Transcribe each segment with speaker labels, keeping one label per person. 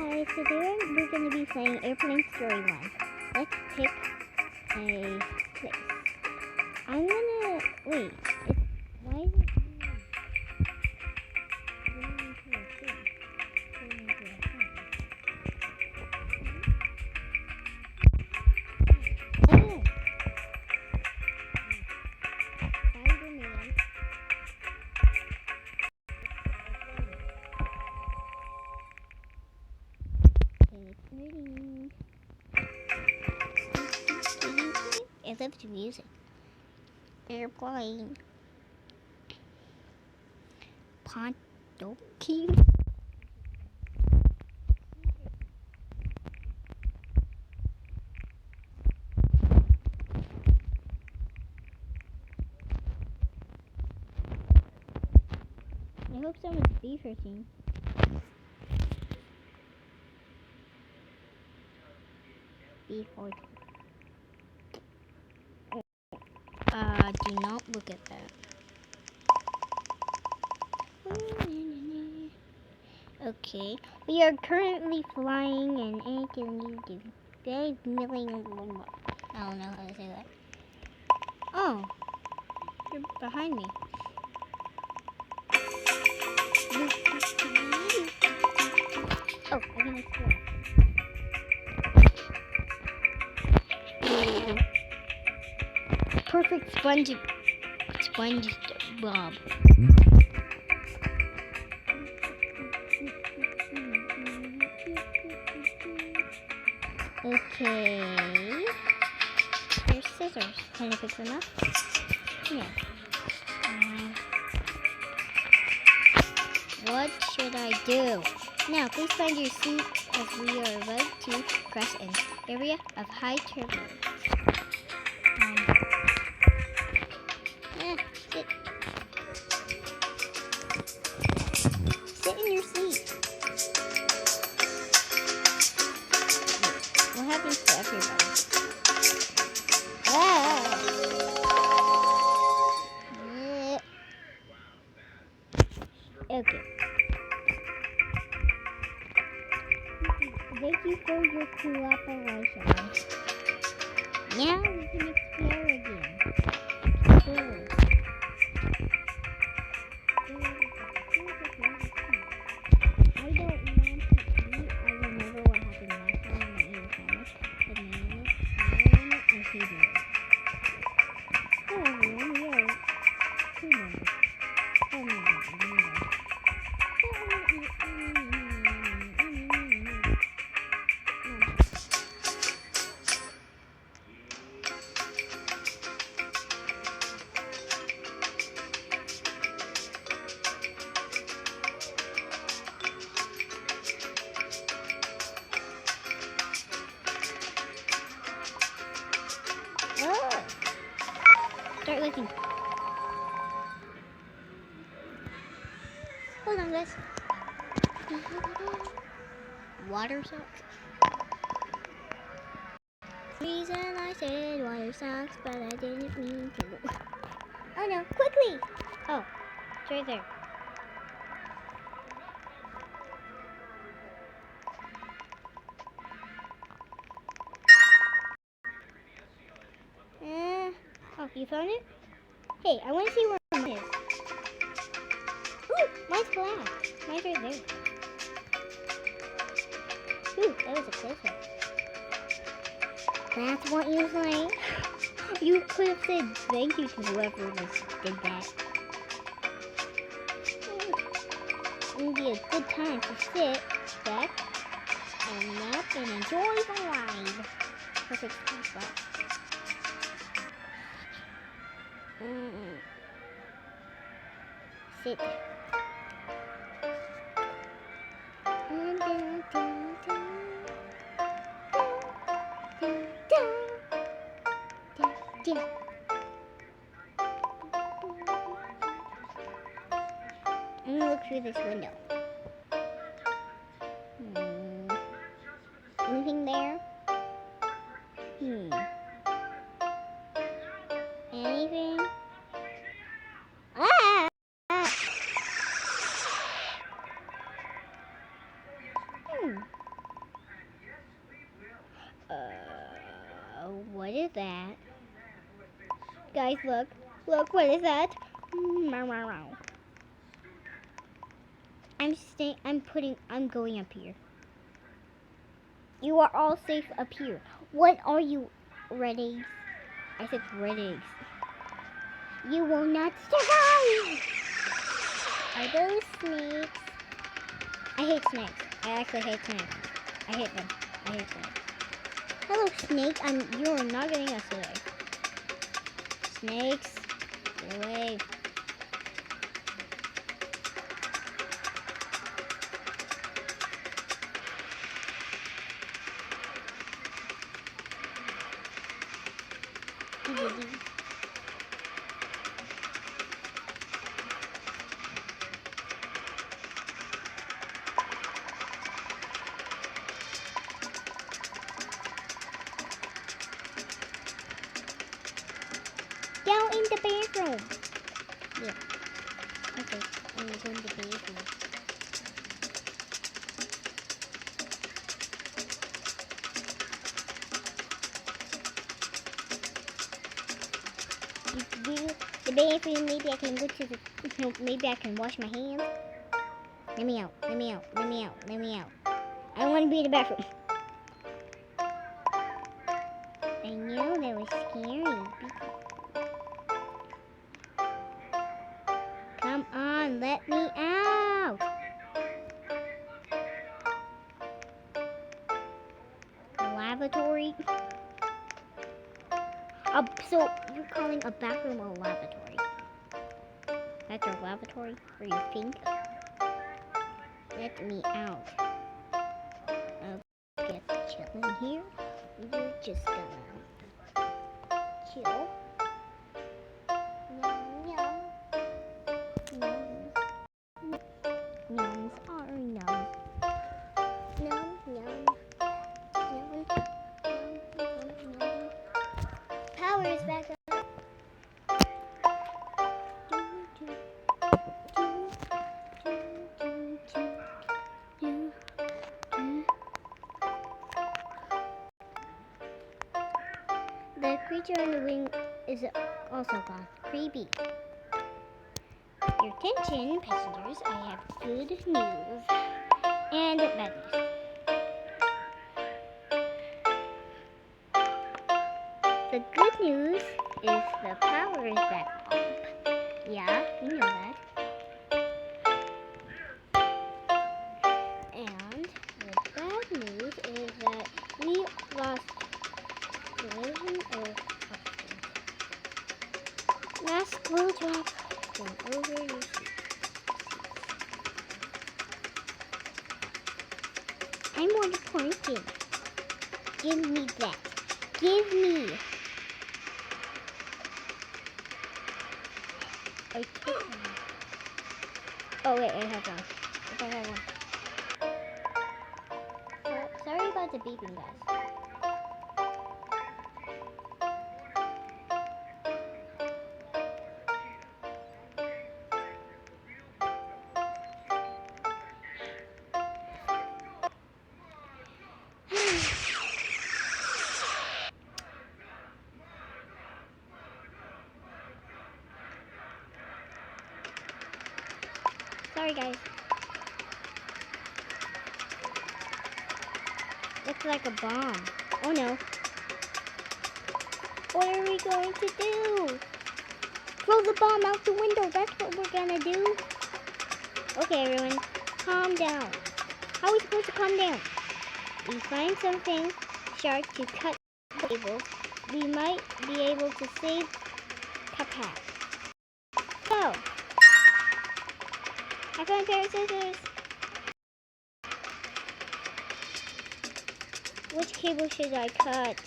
Speaker 1: Hi, today we're going to be playing Airplane Story 1. Let's pick a place. I'm gonna, wait, why is it going into a thing? Going into a thing. Oh! Spider-Man. I love the music. Airplane. Pondoki. I hope someone's B-14. B-14. Do not look at that. Okay, we are currently flying and anchoring to 5 million. I don't know how to say that. Oh, you're behind me. Oh, I can explore. Perfect sponge bob. Okay. There's scissors. Can I pick them up? Yeah. What should I do? Now, please find your seat as we are about to cross an area of high turbulence. Sit. Sit in your seat. What happens to everybody? Okay. Thank you for your cooperation. Now we can explore again. Cool. I don't want to eat. I remember what happened last time when I ate a sandwich. And I hated it. Oh, everyone, we are 2 minutes. 4 minutes. Start looking. Hold on, guys. Water socks. Reason I said water socks, but I didn't mean to. Oh no, quickly! Oh, it's right there. Oh, you found it? Hey, I want to see where mine is. Ooh, mine's black. Mine's right there. Ooh, that was a close one. That's what you're saying? You could have said thank you to whoever did that. It would be a good time to sit back and nap and enjoy the ride. Perfect spot. Sit. I'm gonna look through this window. Anything there? Anything? Ah! What is that? Guys, look. Look, what is that? I'm going up here. You are all safe up here. What are you, red eggs? I said red eggs. You will not survive! Are those snakes? I hate snakes. I actually hate snakes. I hate them. I hate snakes. Hello, snake. You're not getting us today. Snakes, get away. Down in the bathroom. Yeah. Okay. I'm going to the bathroom. The bathroom. Maybe I can go to the. Maybe I can wash my hands. Let me out. Let me out. Let me out. Let me out. I don't want to be in the bathroom. I know that was scary. Come on, let me out. Lavatory. So you're calling a bathroom a lavatory? That's your lavatory? Where you think? Let me out. Okay, chill in here. We're just gonna chill. Yum yum. Yum. Yums are num. Num yum. Yum. Yum yum. Power is back up. The creature in the wing is also gone. Creepy. Your attention, passengers. I have good news and bad news. The good news is the power is back up. Yeah, you know that. And the bad news is that we lost collision of oxygen. Last glow drop from over your seat. I'm on the pointing. Give me that. Give me. I took one. Oh wait, I have one. I have one. Sorry about the beeping, guys. Sorry, guys. Looks like a bomb. Oh no. What are we going to do? Throw the bomb out the window. That's what we're gonna do. Okay, everyone. Calm down. How are we supposed to calm down? We find something sharp to cut the cables. We might be able to save Kapak. Go! I found a pair of scissors. Which cable should I cut?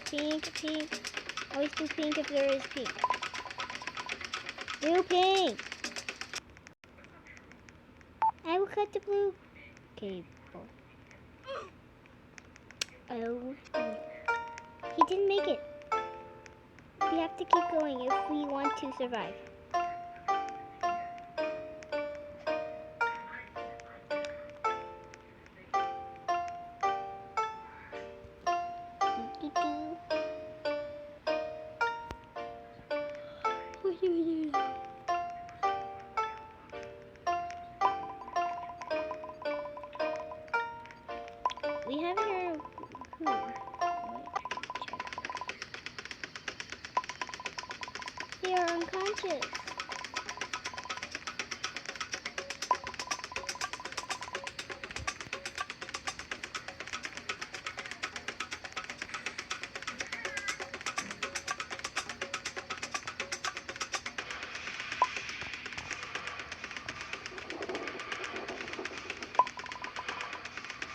Speaker 1: Pink, pink. Always do pink if there is pink. Blue, pink. I will cut the blue cable. Oh, he didn't make it. We have to keep going if we want to survive. We haven't heard of who. They are unconscious.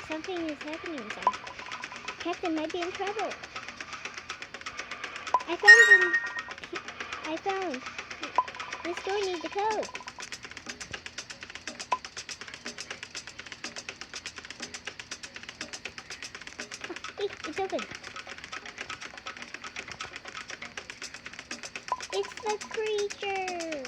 Speaker 1: Something is happening inside. Captain might be in trouble. I found. This door needs a code. Oh, it's open. It's the creature.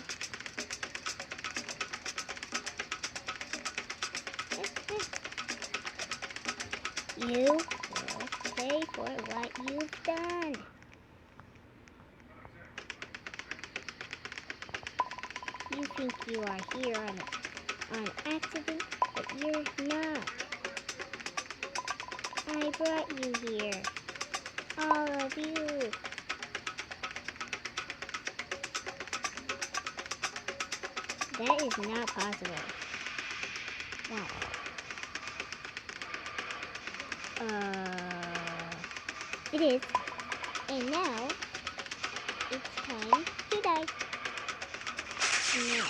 Speaker 1: You will pay for what you've done. You think you are here on accident, but you're not. I brought you here. All of you. That is not possible. Wow. It is. And now, it's time to die. No.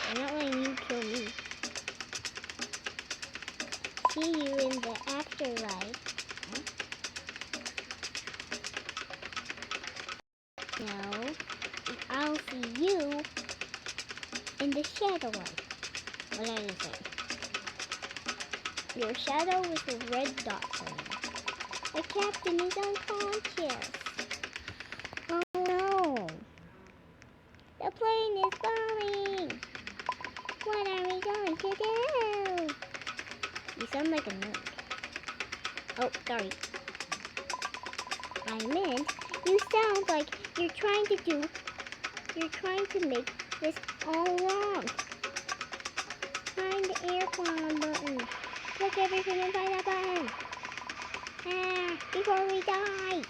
Speaker 1: I'm not letting you kill me. See you in the afterlife. No. I'll see you in the shadow life. What did I say? Your shadow with a red dot on it. The captain is unconscious. Oh no! The plane is falling! What are we going to do? You sound like a nerd. Oh, sorry. I meant, you sound like you're trying to make this all wrong. Find the aircon button. Look everything and find that button. Before we die.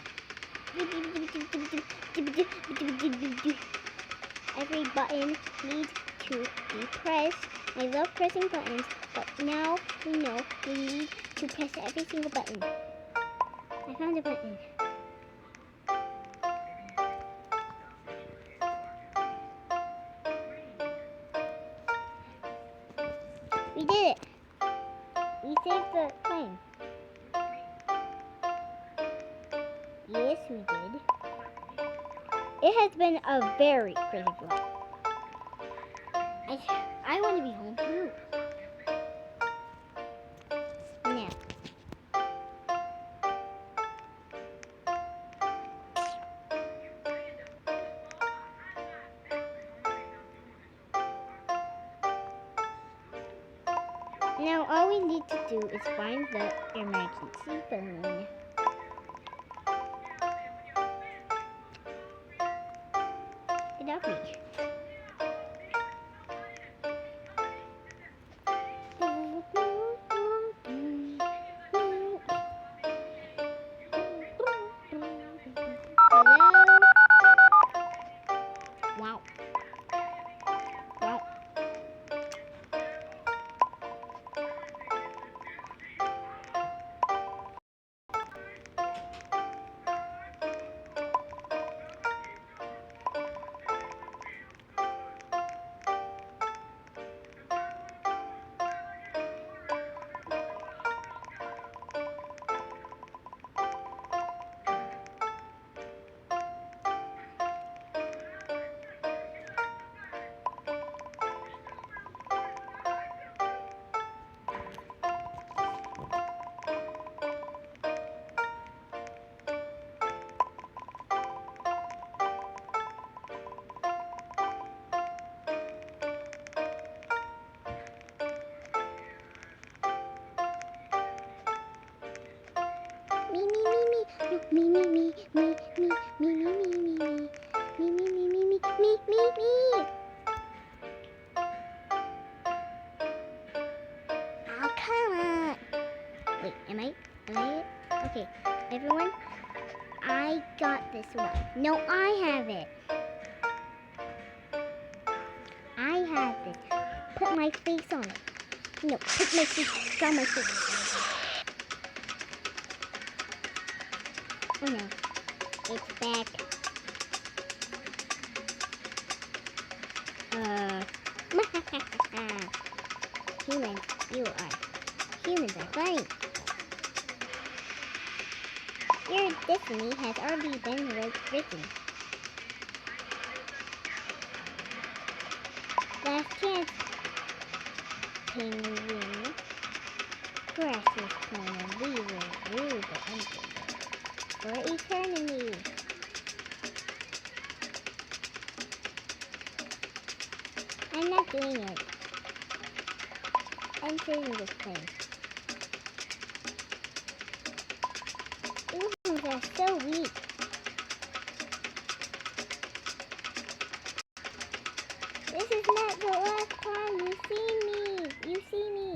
Speaker 1: Every button needs to be pressed. I love pressing buttons, but now we know we need to press every single button. I found a button. We did it. We saved the plane. Yes, we did. It has been a very crazy flight. I want to be home too. Now. Now all we need to do is find the emergency phone. Get off me. Hello? Wow. Wow. Am I it? Okay, everyone, I got this one. No, I have it. I have this. Put my face on it. No, put my face. Draw my face. Oh no, it's back. Humans, humans are funny. Your destiny has already been written. Last chance, penguin. Grass is torn and we will rule the underworld for eternity. I'm not doing it. I'm saving this place. Humans are so weak. This is not the last time you see me. You see me.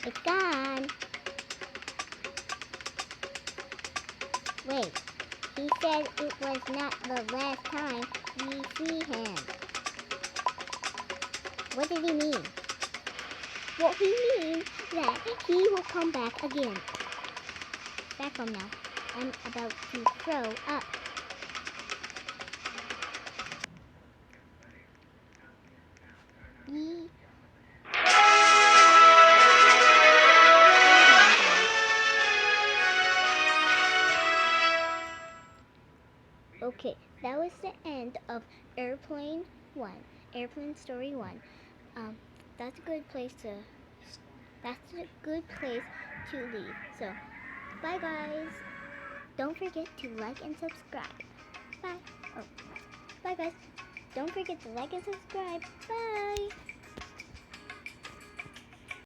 Speaker 1: It's gone. Wait, he said it was not the last time we see him. What did he mean? Well, he means that he will come back again. Back home now. I'm about to throw up. Yee. Okay, that was the end of Airplane 1. Airplane Story 1. That's a good place to leave. So, bye guys. Don't forget to like and subscribe. Bye. Oh, bye guys. Don't forget to like and subscribe. Bye.